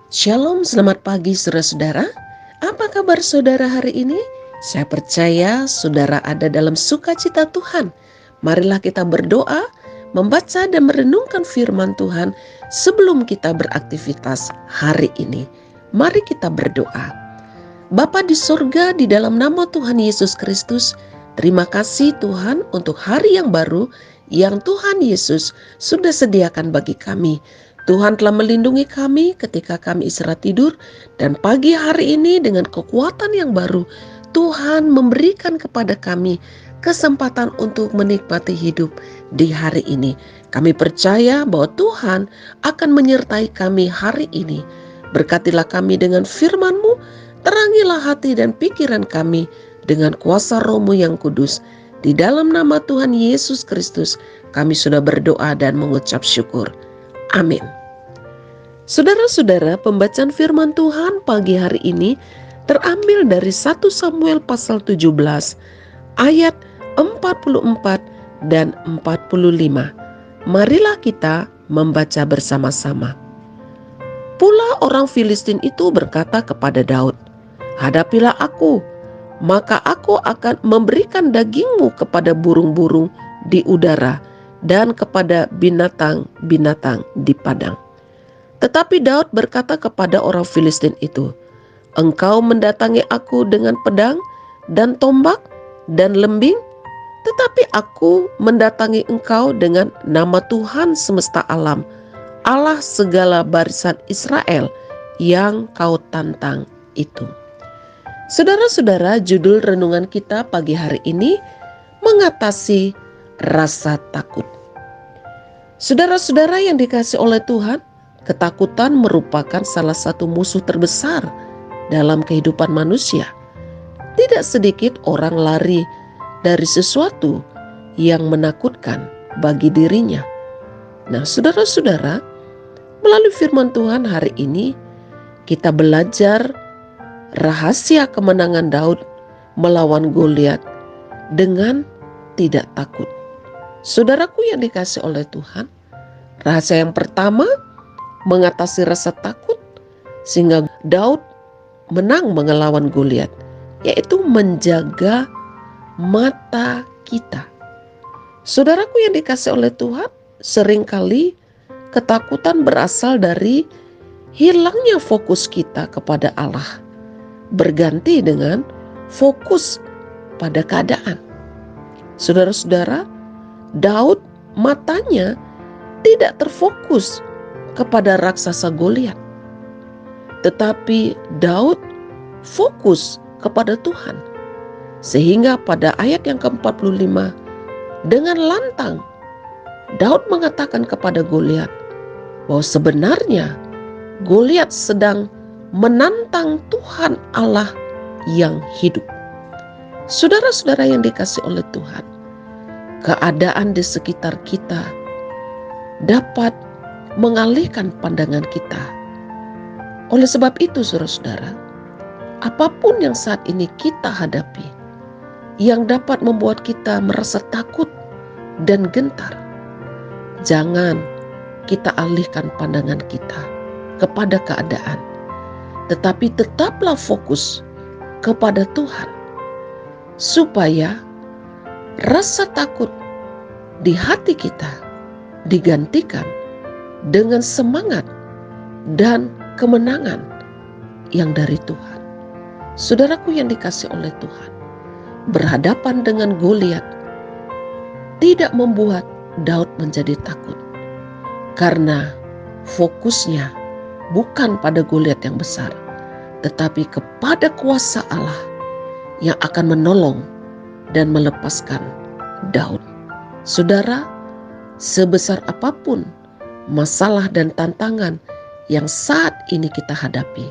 Shalom, selamat pagi saudara-saudara. Apa kabar saudara hari ini? Saya percaya saudara ada dalam sukacita Tuhan. Marilah kita berdoa, membaca dan merenungkan firman Tuhan sebelum kita beraktivitas hari ini. Mari kita berdoa. Bapa di surga, di dalam nama Tuhan Yesus Kristus, terima kasih Tuhan untuk hari yang baru yang Tuhan Yesus sudah sediakan bagi kami. Tuhan telah melindungi kami ketika kami istirahat tidur, dan pagi hari ini dengan kekuatan yang baru, Tuhan memberikan kepada kami kesempatan untuk menikmati hidup di hari ini. Kami percaya bahwa Tuhan akan menyertai kami hari ini. Berkatilah kami dengan firman-Mu, terangilah hati dan pikiran kami dengan kuasa Roh-Mu yang kudus. Di dalam nama Tuhan Yesus Kristus, kami sudah berdoa dan mengucap syukur. Amin. Saudara-saudara, pembacaan firman Tuhan pagi hari ini terambil dari 1 Samuel pasal 17 ayat 44 dan 45. Marilah kita membaca bersama-sama. Pula orang Filistin itu berkata kepada Daud, "Hadapilah aku, maka aku akan memberikan dagingmu kepada burung-burung di udara dan kepada binatang-binatang di padang." Tetapi Daud berkata kepada orang Filistin itu, "Engkau mendatangi aku dengan pedang dan tombak dan lembing, tetapi aku mendatangi engkau dengan nama Tuhan semesta alam, Allah segala barisan Israel yang kau tantang itu." Saudara-saudara, judul renungan kita pagi hari ini mengatasi rasa takut. Saudara-saudara yang dikasihi oleh Tuhan, ketakutan merupakan salah satu musuh terbesar dalam kehidupan manusia. Tidak sedikit orang lari dari sesuatu yang menakutkan bagi dirinya. Nah, saudara-saudara, melalui firman Tuhan hari ini kita belajar rahasia kemenangan Daud melawan Goliat dengan tidak takut. Saudaraku yang dikasihi oleh Tuhan, rahasia yang pertama mengatasi rasa takut sehingga Daud menang melawan Goliat, yaitu menjaga mata kita. Saudaraku yang dikasihi oleh Tuhan, seringkali ketakutan berasal dari hilangnya fokus kita kepada Allah, berganti dengan fokus pada keadaan. Saudara-saudara, Daud matanya tidak terfokus kepada raksasa Goliat, tetapi Daud fokus kepada Tuhan. Sehingga pada ayat yang ke-45, dengan lantang Daud mengatakan kepada Goliat bahwa sebenarnya Goliat sedang menantang Tuhan Allah yang hidup. Saudara-saudara yang dikasihi oleh Tuhan, keadaan di sekitar kita dapat mengalihkan pandangan kita. Oleh sebab itu, saudara-saudara, apapun yang saat ini kita hadapi yang dapat membuat kita merasa takut dan gentar, jangan kita alihkan pandangan kita kepada keadaan, tetapi tetaplah fokus kepada Tuhan, supaya rasa takut di hati kita digantikan dengan semangat dan kemenangan yang dari Tuhan. Saudaraku yang dikasihi oleh Tuhan, berhadapan dengan Goliat tidak membuat Daud menjadi takut, karena fokusnya bukan pada Goliat yang besar, tetapi kepada kuasa Allah yang akan menolong dan melepaskan Daud. Saudara, sebesar apapun masalah dan tantangan yang saat ini kita hadapi,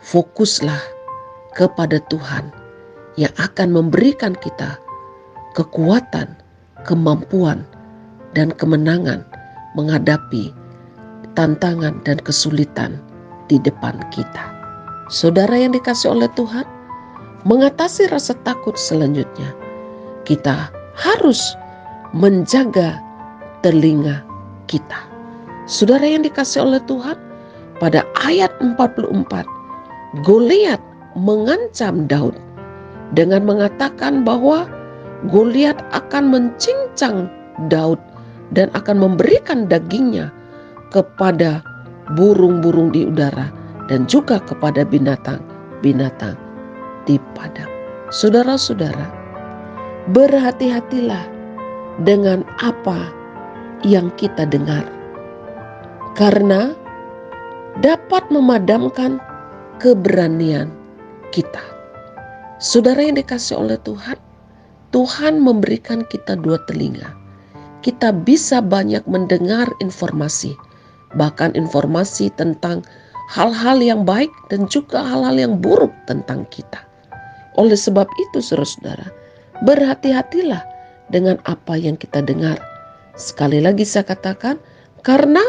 fokuslah kepada Tuhan yang akan memberikan kita kekuatan, kemampuan, dan kemenangan menghadapi tantangan dan kesulitan di depan kita. Saudara yang dikasihi oleh Tuhan, mengatasi rasa takut selanjutnya, kita harus menjaga telinga kita. Saudara yang dikasihi oleh Tuhan, pada ayat 44, Goliat mengancam Daud dengan mengatakan bahwa Goliat akan mencincang Daud dan akan memberikan dagingnya kepada burung-burung di udara dan juga kepada binatang-binatang di padang. Saudara-saudara, berhati-hatilah dengan apa yang kita dengar, karena dapat memadamkan keberanian kita. Saudara yang dikasih oleh Tuhan, Tuhan memberikan kita dua telinga. Kita bisa banyak mendengar informasi, bahkan informasi tentang hal-hal yang baik dan juga hal-hal yang buruk tentang kita. Oleh sebab itu, saudara-saudara, berhati-hatilah dengan apa yang kita dengar. Sekali lagi saya katakan, karena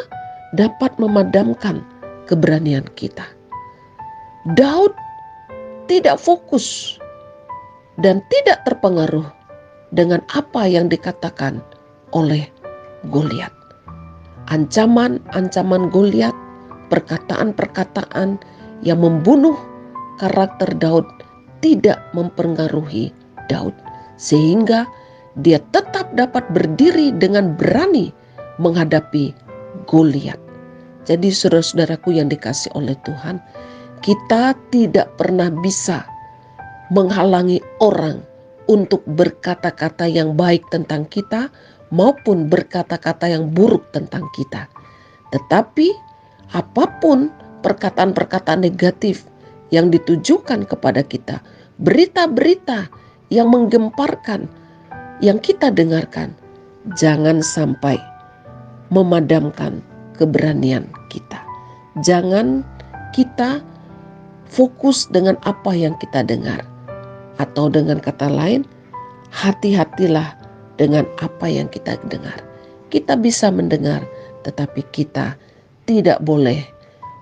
dapat memadamkan keberanian kita. Daud tidak fokus dan tidak terpengaruh dengan apa yang dikatakan oleh Goliat. Ancaman-ancaman Goliat, perkataan-perkataan yang membunuh karakter Daud tidak mempengaruhi Daud, sehingga dia tetap dapat berdiri dengan berani menghadapi Goliat. Jadi saudara-saudaraku yang dikasih oleh Tuhan, kita tidak pernah bisa menghalangi orang untuk berkata-kata yang baik tentang kita maupun berkata-kata yang buruk tentang kita. Tetapi apapun perkataan-perkataan negatif yang ditujukan kepada kita, berita-berita yang menggemparkan yang kita dengarkan, jangan sampai memadamkan keberanian kita. Jangan kita fokus dengan apa yang kita dengar. Atau dengan kata lain, hati-hatilah dengan apa yang kita dengar. Kita bisa mendengar, tetapi kita tidak boleh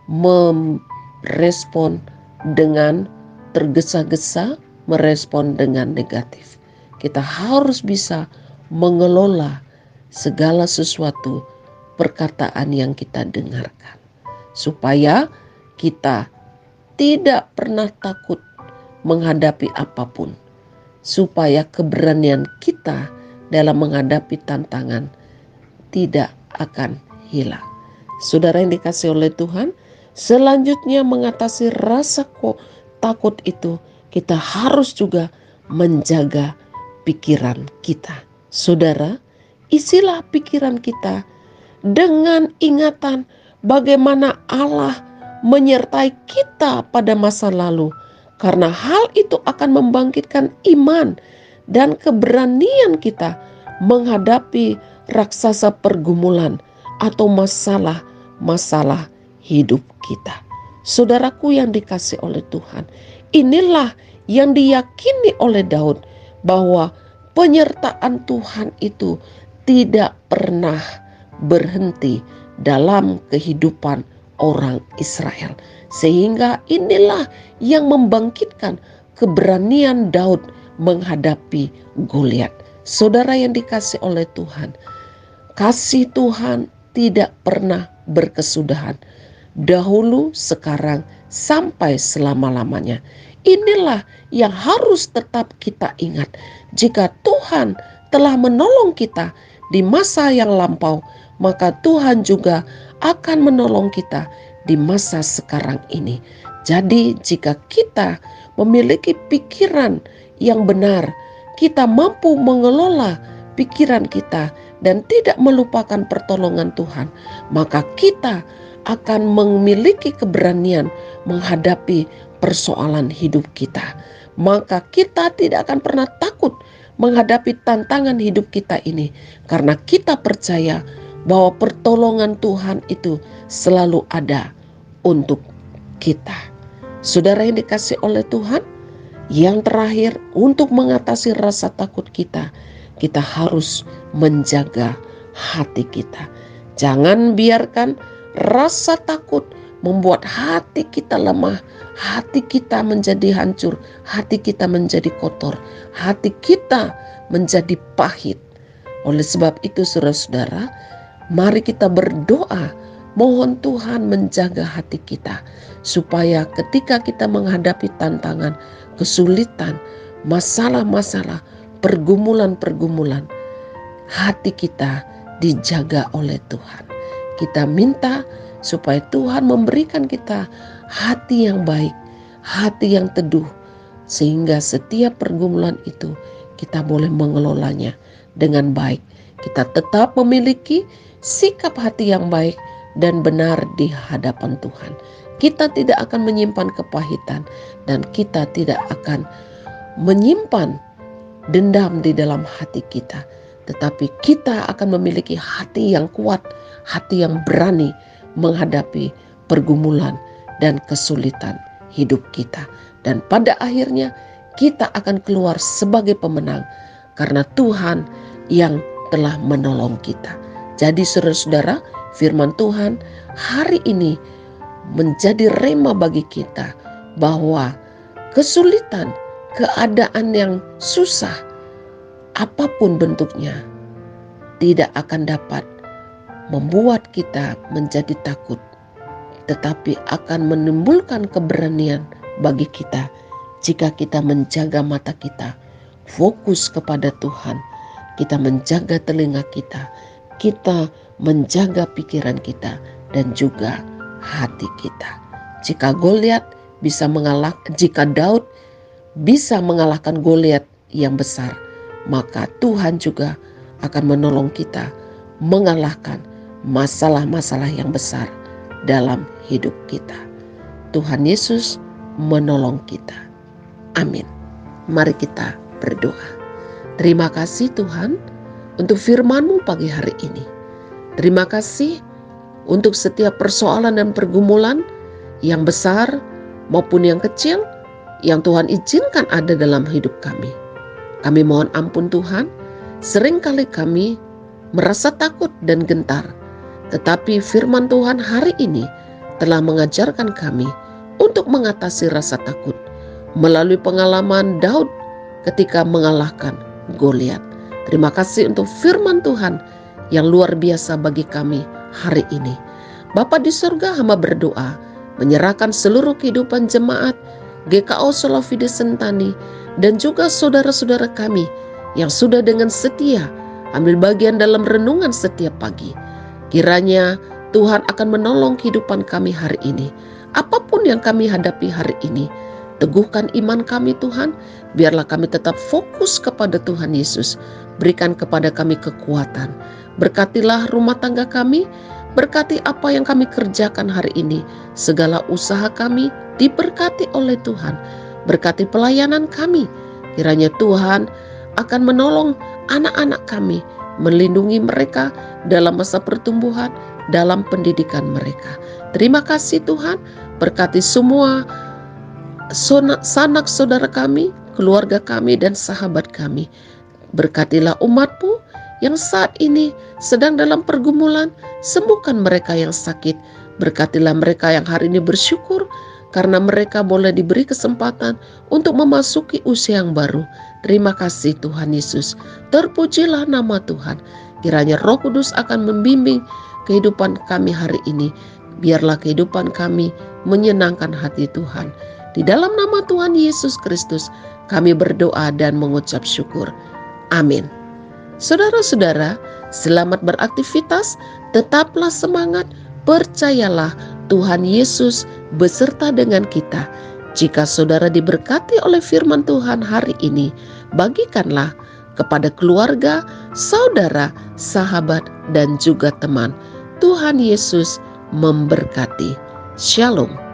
merespon dengan tergesa-gesa, merespon dengan negatif. Kita harus bisa mengelola segala sesuatu perkataan yang kita dengarkan, supaya kita tidak pernah takut menghadapi apapun, supaya keberanian kita dalam menghadapi tantangan tidak akan hilang. Saudara yang dikasih oleh Tuhan, selanjutnya mengatasi rasa takut itu, kita harus juga menjaga pikiran kita. Saudara, isilah pikiran kita dengan ingatan bagaimana Allah menyertai kita pada masa lalu, karena hal itu akan membangkitkan iman dan keberanian kita menghadapi raksasa pergumulan atau masalah-masalah hidup kita. Saudaraku yang dikasih oleh Tuhan, inilah yang diyakini oleh Daud, bahwa penyertaan Tuhan itu tidak pernah berhenti dalam kehidupan orang Israel. Sehingga inilah yang membangkitkan keberanian Daud menghadapi Goliat. Saudara yang dikasih oleh Tuhan, kasih Tuhan tidak pernah berkesudahan. Dahulu, sekarang, sampai selama-lamanya. Inilah yang harus tetap kita ingat. Jika Tuhan telah menolong kita di masa yang lampau, maka Tuhan juga akan menolong kita di masa sekarang ini. Jadi jika kita memiliki pikiran yang benar, kita mampu mengelola pikiran kita dan tidak melupakan pertolongan Tuhan, maka kita akan memiliki keberanian menghadapi persoalan hidup kita. Maka kita tidak akan pernah takut menghadapi tantangan hidup kita ini, karena kita percaya bahwa pertolongan Tuhan itu selalu ada untuk kita. Saudara yang dikasih oleh Tuhan, yang terakhir, untuk mengatasi rasa takut kita, kita harus menjaga hati kita. Jangan biarkan rasa takut membuat hati kita lemah, hati kita menjadi hancur, hati kita menjadi kotor, hati kita menjadi pahit. Oleh sebab itu, saudara-saudara, mari kita berdoa Mohon Tuhan menjaga hati kita, supaya ketika kita menghadapi tantangan, kesulitan, masalah-masalah, pergumulan-pergumulan, hati kita dijaga oleh Tuhan. Kita minta supaya Tuhan memberikan kita hati yang baik, hati yang teduh, sehingga setiap pergumulan itu kita boleh mengelolanya dengan baik. Kita tetap memiliki sikap hati yang baik dan benar di hadapan Tuhan. Kita tidak akan menyimpan kepahitan dan kita tidak akan menyimpan dendam di dalam hati kita. Tetapi kita akan memiliki hati yang kuat, hati yang berani menghadapi pergumulan dan kesulitan hidup kita. Dan pada akhirnya kita akan keluar sebagai pemenang karena Tuhan yang telah menolong kita. Jadi saudara-saudara, firman Tuhan hari ini menjadi rema bagi kita bahwa kesulitan, keadaan yang susah, apapun bentuknya, tidak akan dapat membuat kita menjadi takut, tetapi akan menimbulkan keberanian bagi kita jika kita menjaga mata kita fokus kepada Tuhan, kita menjaga telinga kita, kita menjaga pikiran kita dan juga hati kita. Jika Daud bisa mengalahkan Goliat yang besar, maka Tuhan juga akan menolong kita mengalahkan masalah-masalah yang besar dalam hidup kita. Tuhan Yesus menolong kita. Amin. Mari kita berdoa. Terima kasih Tuhan untuk firman-Mu pagi hari ini. Terima kasih untuk setiap persoalan dan pergumulan yang besar maupun yang kecil yang Tuhan izinkan ada dalam hidup kami. Kami mohon ampun Tuhan, seringkali kami merasa takut dan gentar. Tetapi firman Tuhan hari ini telah mengajarkan kami untuk mengatasi rasa takut melalui pengalaman Daud ketika mengalahkan Goliat. Terima kasih untuk firman Tuhan yang luar biasa bagi kami hari ini. Bapa di surga, hamba berdoa menyerahkan seluruh kehidupan jemaat GKO Solo Fide Sentani dan juga saudara-saudara kami yang sudah dengan setia ambil bagian dalam renungan setiap pagi. Kiranya Tuhan akan menolong kehidupan kami hari ini. Apapun yang kami hadapi hari ini, teguhkan iman kami Tuhan. Biarlah kami tetap fokus kepada Tuhan Yesus. Berikan kepada kami kekuatan. Berkatilah rumah tangga kami. Berkati apa yang kami kerjakan hari ini. Segala usaha kami diberkati oleh Tuhan. Berkati pelayanan kami. Kiranya Tuhan akan menolong anak-anak kami, melindungi mereka dalam masa pertumbuhan, dalam pendidikan mereka. Terima kasih Tuhan, berkati semua sanak saudara kami, keluarga kami dan sahabat kami. Berkatilah umat-Mu yang saat ini sedang dalam pergumulan, sembuhkan mereka yang sakit. Berkatilah mereka yang hari ini bersyukur karena mereka boleh diberi kesempatan untuk memasuki usia yang baru. Terima kasih Tuhan Yesus. Terpujilah nama Tuhan. Kiranya Roh Kudus akan membimbing kehidupan kami hari ini. Biarlah kehidupan kami menyenangkan hati Tuhan. Di dalam nama Tuhan Yesus Kristus kami berdoa dan mengucap syukur. Amin. Saudara-saudara, selamat beraktivitas, tetaplah semangat, percayalah Tuhan Yesus beserta dengan kita. Jika saudara diberkati oleh firman Tuhan hari ini, bagikanlah kepada keluarga, saudara, sahabat, dan juga teman. Tuhan Yesus memberkati. Shalom.